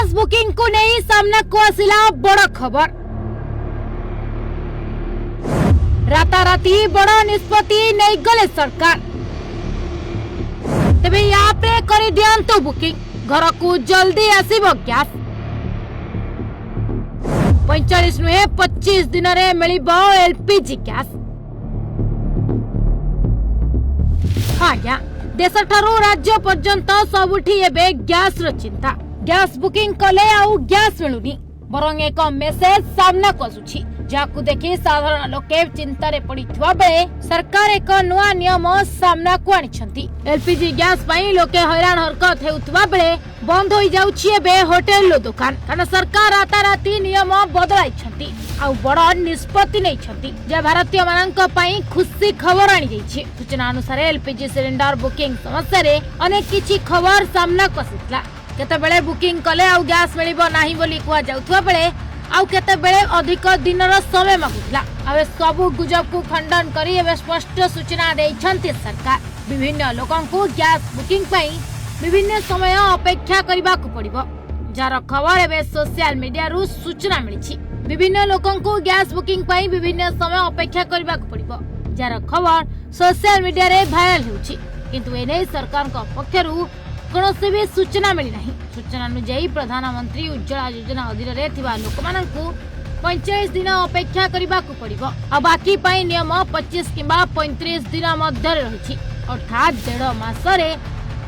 Gas booking को नहीं सामना को आसिला बड़ खबर। राताराती बड़ निष्पत्ति नहीं गले सरकार। तेबे ऐप रे करि दियंतु बुकिंग, घर को जल्दी आसीबो गैस। 45 नुहे 25 दिन रे मिलिबो एलपीजी गैस। हाँ देश ठारू राज्य पर्यंत सबुठी एबे गैस रो चिंता। गैस बुकिंग कले आउ गैस मिलुनी, बरंग एक मेसेज सामना को आसुछि जाकु देखि साधारण लोके चिंता रे पड़िथवा बेले सरकार एक नुआ नियम सामना को आनिछंती। एलपीजी गैस पई लोके हैरान हरकत हेउथवा बेले बंद होई जाउछि एबे होटल लो दुकान, कारण सरकार राताराती नियम बदलाइछंती आ बड़ निष्पत्ति नैछंती जे भारतीय मानक पई खुशी खबर आनी दैछि। सूचना अनुसार एलपीजी सिलेंडर बुकिंग समस्या रे अनेक किछि खबर सामना को आसितला। केते बेले बुकिंग कले आ गैस मिलिबो नाही बोली कुआ जाउथवा बेले आउ केते बेले अधिक दिनर समय मागुतला। आबे सबु गुजब को खंडन करी एबे स्पष्ट सूचना दैछंती सरकार। विभिन्न लोकन को गैस बुकिंग पई विभिन्न समय अपेक्षा करबा को पड़िबो, जार खबर एबे सोशल मीडिया रु सूचना मिलिछि। विभिन्न लोकन को गैस बुकिंग पई विभिन्न समय अपेक्षा करबा को पड़िबो, जार खबर सोशल मीडिया रे वायरल होछि, किंतु एने सरकार को पक्षरु कोनोसी भी सूचना मिली नहीं। सूचना अनुसार प्रधानमंत्री उज्ज्वला योजना अधीन रे थिबा लोकमानंकु 45 दिन अपेक्षा करबा को पड़िबो आ बाकी पई नियम 25 किबा 35 दिन मध्य रहिछि, अर्थात 1.5 मास रे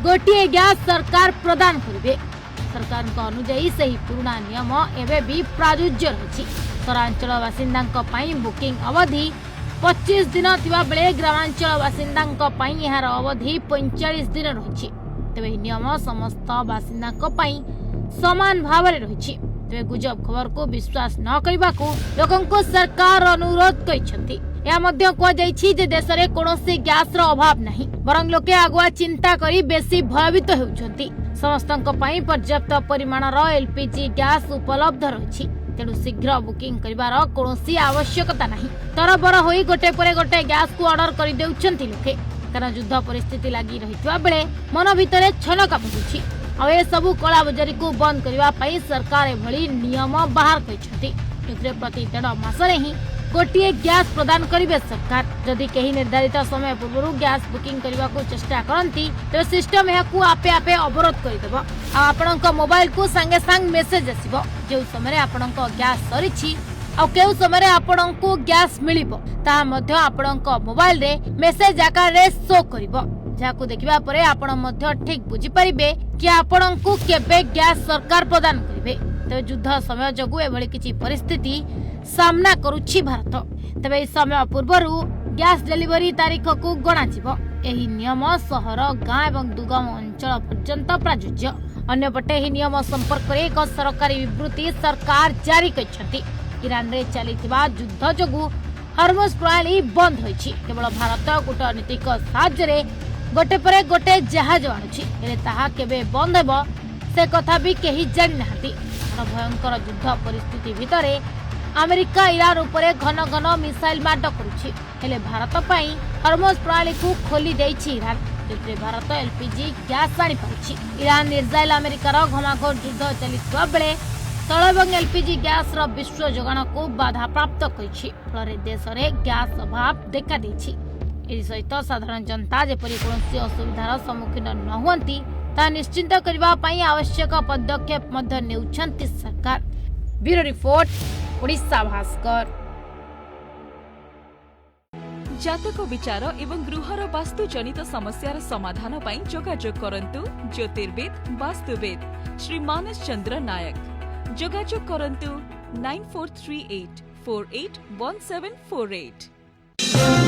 गोटिए गैस सरकार प्रदान करिवे। सरकार को अनुसार सही पुराना नियम एबे भी प्रयोज्य रहिछि। सहरांचल बासिंदांक पई बुकिंग अवधि 25 दिन थिबा बेले ग्रामांचल बासिंदांक पई एहार अवधि 45 दिन रहिछि। तेबे नियम समस्त बासिंदा समान भाव रही। तेबे गुजब खबर को विश्वास न करने को लोकों को सरकार अनुरोध करिसेंती। या मध्य कह जायछि जे देश रे कोनोसी गैस रो अभाव नहीं, बरं लोके आगुआ चिंता करी बेसी भयभीत हेउछंती। समस्तक पई पर्याप्त परिमाण रो एलपीजी गैस उपलब्ध रहिछि, तेणु शीघ्र बुकिंग करिवार कोनोसी आवश्यकता नहीं। तरबर होई गोटे परे गोटे गैस को ऑर्डर करि देउछंती लोके, कारण युद्ध परिस्थिति लगी रही बेले मन भितर छनका पड़ुछि। आ ए सबु कला बजारी को बंद करबा पई सरकार एभली नियम बाहर करिसेंती। प्रति 1.5 मास रे ही गोटिए गैस प्रदान करिवे सरकार। जदि केही निर्धारित समय पूर्व गैस बुकिंग करबा को चेष्टा करंती तो सिस्टम याकू आपे आपे अवरोध करिदेबो आ आपनक मोबाइल को संगे संग मेसेज आसीबो जे समय आपनक गैस सरिछि आ केउ समय आपनक गैस मिलिबो ता मध्य आपनक मोबाइल रे मेसेज आकार रे शो करिवो, जाकू देखिबा परे आपण मध्य ठीक बुझी परिबे कि आपनक केबे गैस सरकार प्रदान करिवे। तबे युद्ध समय जगु एभली किछि परिस्थिति सामना करुछि भारत। तबे समय पूर्वरु गैस डिलीवरी तारीख को गणा जिवो। एही नियम सहर गाँ एवं दुर्गम अंचल पर्यंत प्रयोज्य। अन्यपटे एही नियम संपर्क रे एक सरकारी विवृत्ति सरकार जारी करिसेंती। ईरान रे चलीथिबा युद्ध जगु हॉर्मुज प्रणाली बंद होइछि। केवल भारत कूटनीतिक साहाय्य रे गोटे परे गोटे जहाज आणुछि, हेले ताहा केबे बंद हेबो से कथा भी केही जानि नाहांती। भयंकर युद्ध परिस्थिति भितरे अमेरिका ईरान उपरे घन घन मिसाइल माड करुछि, हेले भारत पई हॉर्मुज प्रणाली को खोली देइछि ईरान। जेते भारत एलपीजी गैस आनि पारुछि। ईरान इजराइल अमेरिकार घमाघोर युद्ध चलिथिबा बेले तैल एवं एलपीजी गैस रो विश्व जोगाण को बाधा प्राप्त करिछि, फल देश में गैस अभाव देखा देछि। एही सहित साधारण जनता जेपरि कोनोसी असुविधार सम्मुखीन न हुअंती ता निश्चिंत करबा पई आवश्यक पदक्षेप मध्य नेउछंती सरकार। Bureau report, Odisha Bhaskar. जातक विचार एवं गृहर वास्तु जनित समस्यार समाधान पई जोगाजोग करंतु ज्योतिर्विद वास्तुविद श्री मानस चंद्र नायक। जोगाजोग करंतु 9438481748।